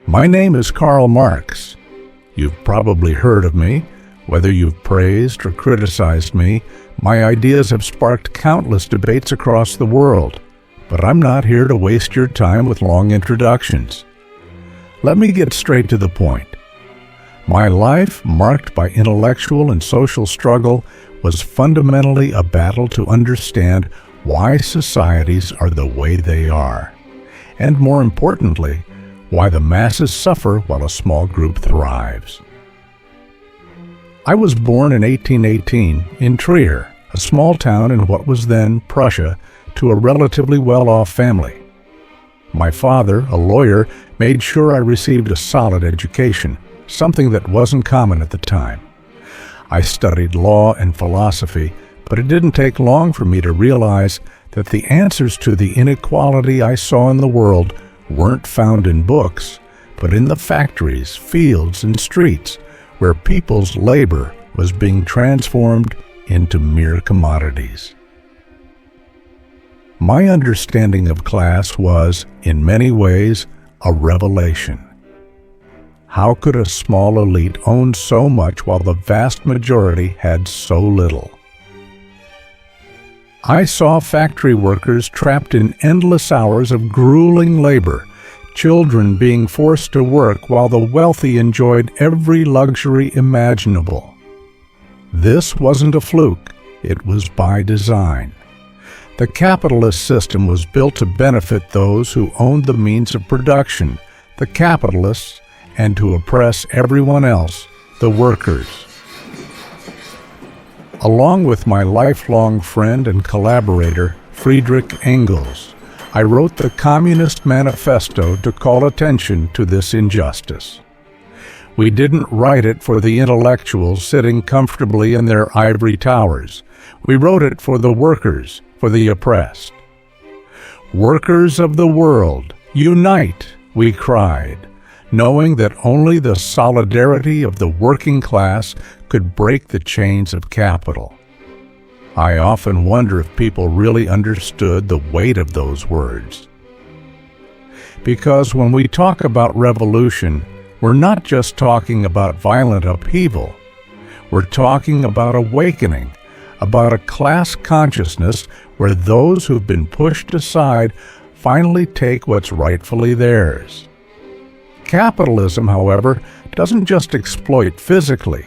My name is Karl Marx. You've probably heard of me. Whether you've praised or criticized me, my ideas have sparked countless debates across the world. But I'm not here to waste your time with long introductions. Let me get straight to the point. My life, marked by intellectual and social struggle, was fundamentally a battle to understand why societies are the way they are, and more importantly, why the masses suffer while a small group thrives. I was born in 1818 in Trier, a small town in what was then Prussia, to a relatively well-off family. My father, a lawyer, made sure I received a solid education, something that wasn't common at the time. I studied law and philosophy, but it didn't take long for me to realize that the answers to the inequality I saw in the world weren't found in books, but in the factories, fields, and streets where people's labor was being transformed into mere commodities. My understanding of class was, in many ways, a revelation. How could a small elite own so much while the vast majority had so little? I saw factory workers trapped in endless hours of grueling labor, children being forced to work while the wealthy enjoyed every luxury imaginable. This wasn't a fluke, it was by design. The capitalist system was built to benefit those who owned the means of production, the capitalists, and to oppress everyone else, the workers. Along with my lifelong friend and collaborator, Friedrich Engels, I wrote the Communist Manifesto to call attention to this injustice. We didn't write it for the intellectuals sitting comfortably in their ivory towers. We wrote it for the workers, for the oppressed. Workers of the world, unite, we cried, knowing that only the solidarity of the working class could break the chains of capital. I often wonder if people really understood the weight of those words. Because when we talk about revolution, we're not just talking about violent upheaval. We're talking about awakening, about a class consciousness where those who've been pushed aside finally take what's rightfully theirs. Capitalism, however, doesn't just exploit physically.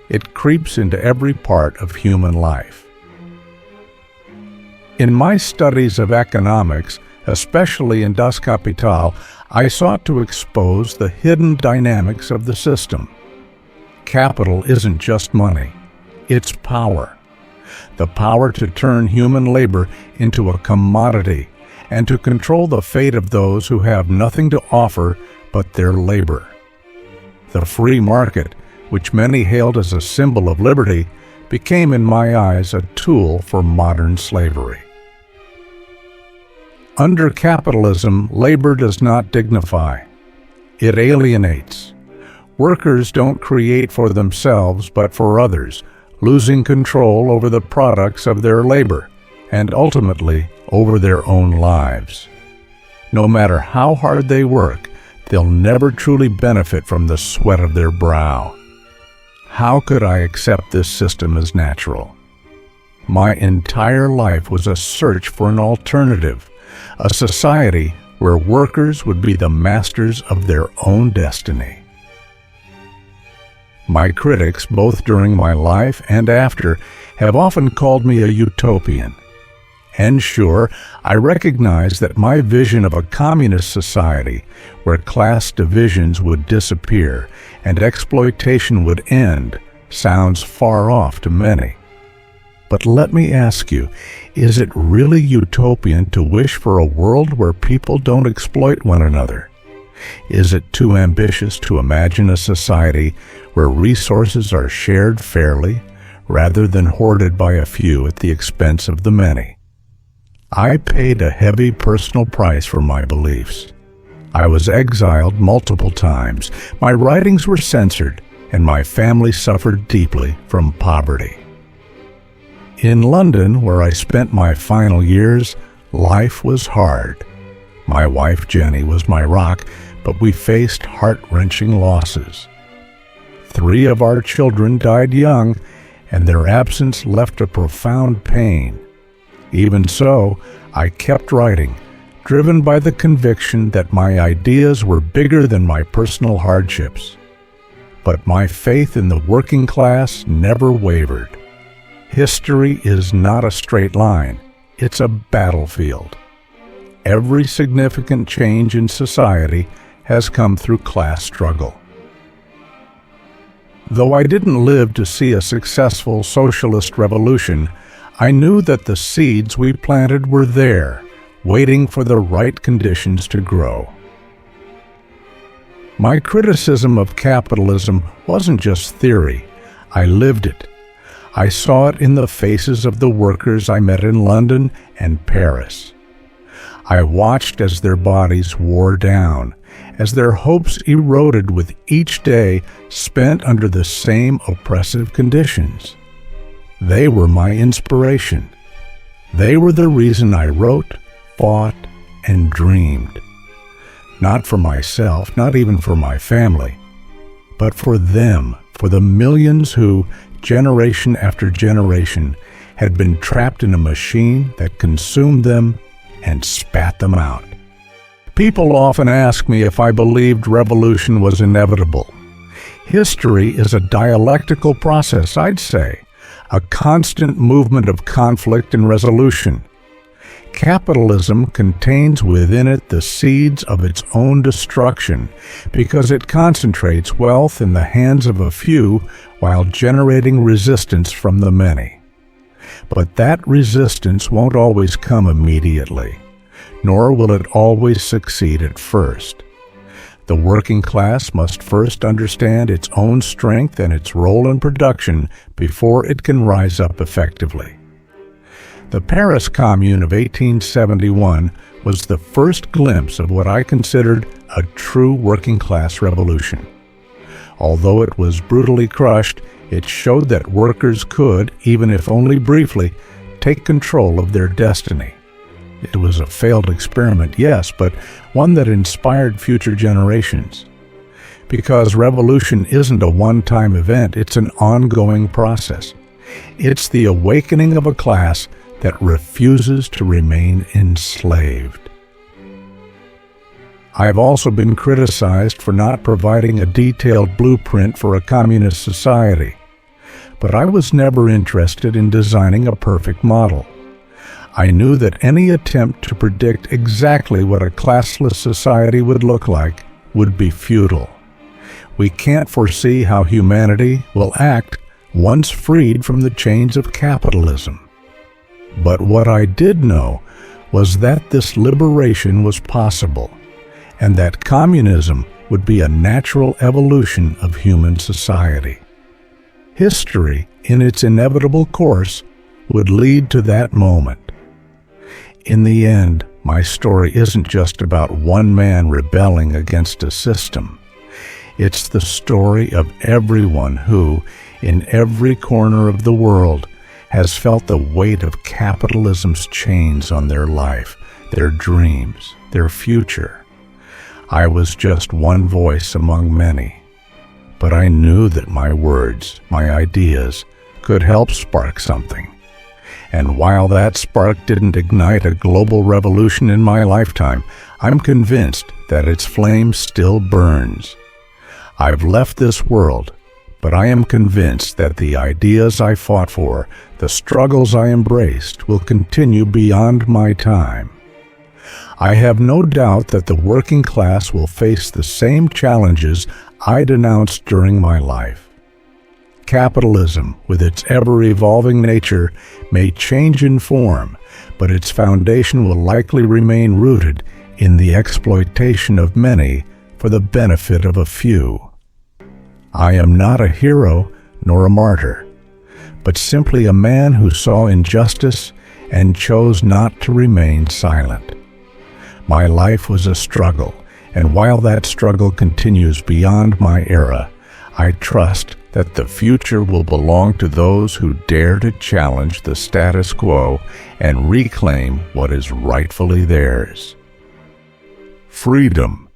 It creeps into every part of human life. In my studies of economics, especially in Das Kapital, I sought to expose the hidden dynamics of the system. Capital isn't just money, it's power. The power to turn human labor into a commodity and to control the fate of those who have nothing to offer but their labor. The free market, which many hailed as a symbol of liberty, became in my eyes a tool for modern slavery. Under capitalism, labor does not dignify. It alienates. Workers don't create for themselves but for others, losing control over the products of their labor and ultimately over their own lives. No matter how hard they work, they'll never truly benefit from the sweat of their brow. How could I accept this system as natural? My entire life was a search for an alternative, a society where workers would be the masters of their own destiny. My critics, both during my life and after, have often called me a utopian. And sure, I recognize that my vision of a communist society where class divisions would disappear and exploitation would end sounds far off to many. But let me ask you, is it really utopian to wish for a world where people don't exploit one another? Is it too ambitious to imagine a society where resources are shared fairly rather than hoarded by a few at the expense of the many? I paid a heavy personal price for my beliefs. I was exiled multiple times, my writings were censored, and my family suffered deeply from poverty. In London, where I spent my final years, life was hard. My wife Jenny was my rock, but we faced heart-wrenching losses. 3 of our children died young, and their absence left a profound pain. Even so, I kept writing, driven by the conviction that my ideas were bigger than my personal hardships. But my faith in the working class never wavered. History is not a straight line, it's a battlefield. Every significant change in society has come through class struggle. Though I didn't live to see a successful socialist revolution, I knew that the seeds we planted were there, waiting for the right conditions to grow. My criticism of capitalism wasn't just theory, I lived it. I saw it in the faces of the workers I met in London and Paris. I watched as their bodies wore down, as their hopes eroded with each day spent under the same oppressive conditions. They were my inspiration. They were the reason I wrote, fought, and dreamed. Not for myself, not even for my family, but for them, for the millions who, generation after generation, had been trapped in a machine that consumed them and spat them out. People often ask me if I believed revolution was inevitable. History is a dialectical process, I'd say, a constant movement of conflict and resolution. Capitalism contains within it the seeds of its own destruction because it concentrates wealth in the hands of a few while generating resistance from the many. But that resistance won't always come immediately, nor will it always succeed at first. The working class must first understand its own strength and its role in production before it can rise up effectively. The Paris Commune of 1871 was the first glimpse of what I considered a true working-class revolution. Although it was brutally crushed, it showed that workers could, even if only briefly, take control of their destiny. It was a failed experiment, yes, but one that inspired future generations. Because revolution isn't a one-time event, it's an ongoing process. It's the awakening of a class that refuses to remain enslaved. I have also been criticized for not providing a detailed blueprint for a communist society, but I was never interested in designing a perfect model. I knew that any attempt to predict exactly what a classless society would look like would be futile. We can't foresee how humanity will act once freed from the chains of capitalism. But what I did know was that this liberation was possible, and that communism would be a natural evolution of human society. History, in its inevitable course, would lead to that moment. In the end, my story isn't just about one man rebelling against a system. It's the story of everyone who, in every corner of the world, has felt the weight of capitalism's chains on their life, their dreams, their future. I was just one voice among many, but I knew that my words, my ideas, could help spark something. And while that spark didn't ignite a global revolution in my lifetime, I'm convinced that its flame still burns. I've left this world, but I am convinced that the ideas I fought for, the struggles I embraced, will continue beyond my time. I have no doubt that the working class will face the same challenges I denounced during my life. Capitalism, with its ever-evolving nature, may change in form, but its foundation will likely remain rooted in the exploitation of many for the benefit of a few. I am not a hero nor a martyr, but simply a man who saw injustice and chose not to remain silent. My life was a struggle, and while that struggle continues beyond my era, I trust that the future will belong to those who dare to challenge the status quo and reclaim what is rightfully theirs. Freedom.